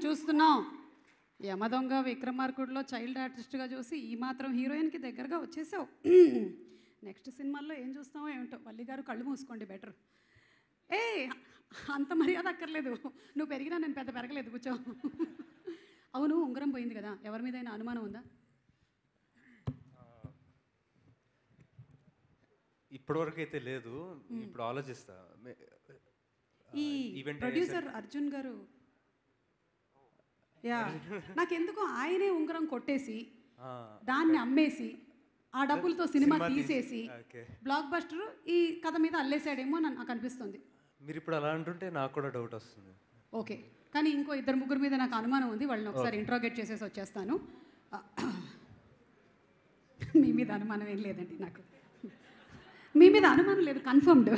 చూస్తున్నాం. యమదొంగ, విక్రమార్కుడులో చైల్డ్ ఆర్టిస్ట్గా చూసి ఈ మాత్రం హీరోయిన్కి దగ్గరగా వచ్చేసావు. నెక్స్ట్ సినిమాల్లో ఏం చూస్తామో ఏమిటో. వల్లి గారు కళ్ళు మూసుకోండి బెటర్. ఏ అంత మర్యాద అక్కర్లేదు. నువ్వు పెరిగినా నేను పెద్ద పెరగలేదు, కూర్చో. అవును, ఉంగరం పోయింది కదా, ఎవరి మీదైనా అనుమానం ఉందా? ఇప్పటివరకు అయితే లేదు, ఇప్పుడు ఆలోచిస్తా. ఈ ప్రొడ్యూసర్ అర్జున్ గారు యా నాకెందుకో ఆయనే ఉంగరం కొట్టేసి దాన్ని అమ్మేసి ఆ డబ్బులతో సినిమా తీసేసి బ్లాక్ బస్టర్ ఈ కథ మీద అల్లేసాడేమో నాకు అనిపిస్తుంది. మీరు ఇప్పుడు అలా అంటుంటే నాకు కూడా డౌట్ వస్తుంది. ఓకే, కానీ ఇంకో ఇద్దరు ముగ్గురు మీద నాకు అనుమానం ఉంది, వాళ్ళని ఒకసారి ఇంట్రోగేట్ చేసేసి వచ్చేస్తాను. మీ మీద అనుమానం ఏం లేదండి, నాకు మీ మీద అనుమానం లేదు, కన్ఫర్మ్డ్.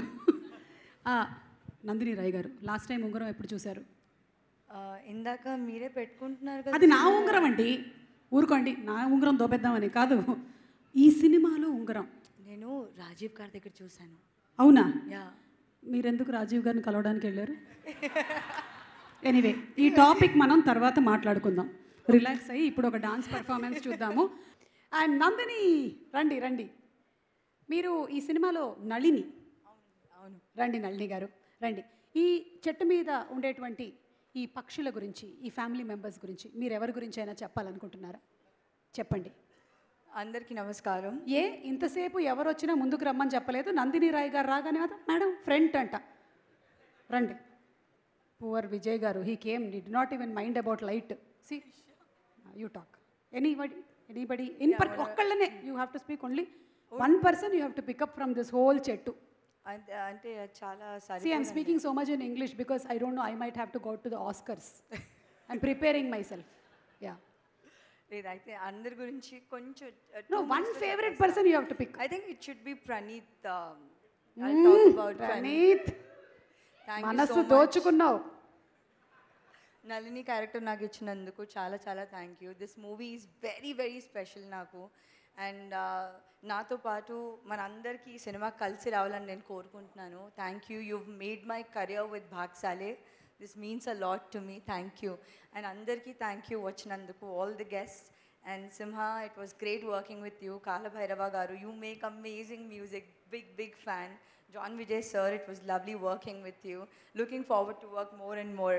నందిని రాయ్ గారు, లాస్ట్ టైం ఉంగరం ఎప్పుడు చూశారు? ఇందాక మీరే పెట్టుకుంటున్నారు కదా. అది నా ఉంగరం అండి, ఊరుకోండి. నా ఉంగరం దోపెద్దామని కాదు, ఈ సినిమాలో ఉంగరం నేను రాజీవ్ గారి దగ్గర చూశాను. అవునా? యా. మీరెందుకు రాజీవ్ గారిని కలవడానికి వెళ్ళారు? ఎనీవే, ఈ టాపిక్ మనం తర్వాత మాట్లాడుకుందాం. రిలాక్స్ అయ్యి ఇప్పుడు ఒక డాన్స్ పర్ఫార్మెన్స్ చూద్దాము. అండ్ నందిని, రండి రండి. మీరు ఈ సినిమాలో నళిని. అవును. రండి నళిని గారు, రండి. ఈ చెట్టు మీద ఉండేటువంటి ఈ పక్షుల గురించి, ఈ ఫ్యామిలీ మెంబర్స్ గురించి మీరు ఎవరి గురించి అయినా చెప్పాలనుకుంటున్నారా? చెప్పండి. అందరికీ నమస్కారం. ఏ ఇంతసేపు ఎవరు వచ్చినా ముందుకు రమ్మని చెప్పలేదు, నందిని రాయ్ గారు రాగానే కదా మేడం ఫ్రంట్ అంట. రండి. Poor Vijay garu, he came, did not even mind about light. See you talk. Anybody ఒక్కళ్ళనే you have to speak only one person, you have to pick up from this whole చెట్టు. అంటే చాలా See, I'm speaking so much in English because I don't know, I might have to go to the Oscars. I'm preparing myself. Yeah. లేదైతే అందరి గురించి కొంచెం. No, one favorite person you have to pick. I think it should be Praneeth. I'll talk about Praneeth. Thank you మనసు so much. దోచుకున్నావు. Nalini character నాకు ఇచ్చినందుకు చాలా చాలా thank you. This movie is very very special నాకు. And నాతో పాటు మనందరికీ ఈ సినిమా కలిసి రావాలని నేను కోరుకుంటున్నాను. Thank you. You made my career with భాగ్సాలే. This means a lot to me. Thank you. And అందరికీ థ్యాంక్ యూ వచ్చినందుకు, all the guests. And Simha, it was great working with you. Kalabhairava garu, you make amazing music, big fan. John Vijay sir, it was lovely working with you. Looking forward to work more and more.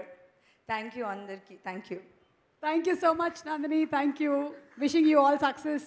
Thank you andarki. Thank you. Thank you so much Nandini. Thank you. Wishing you all success.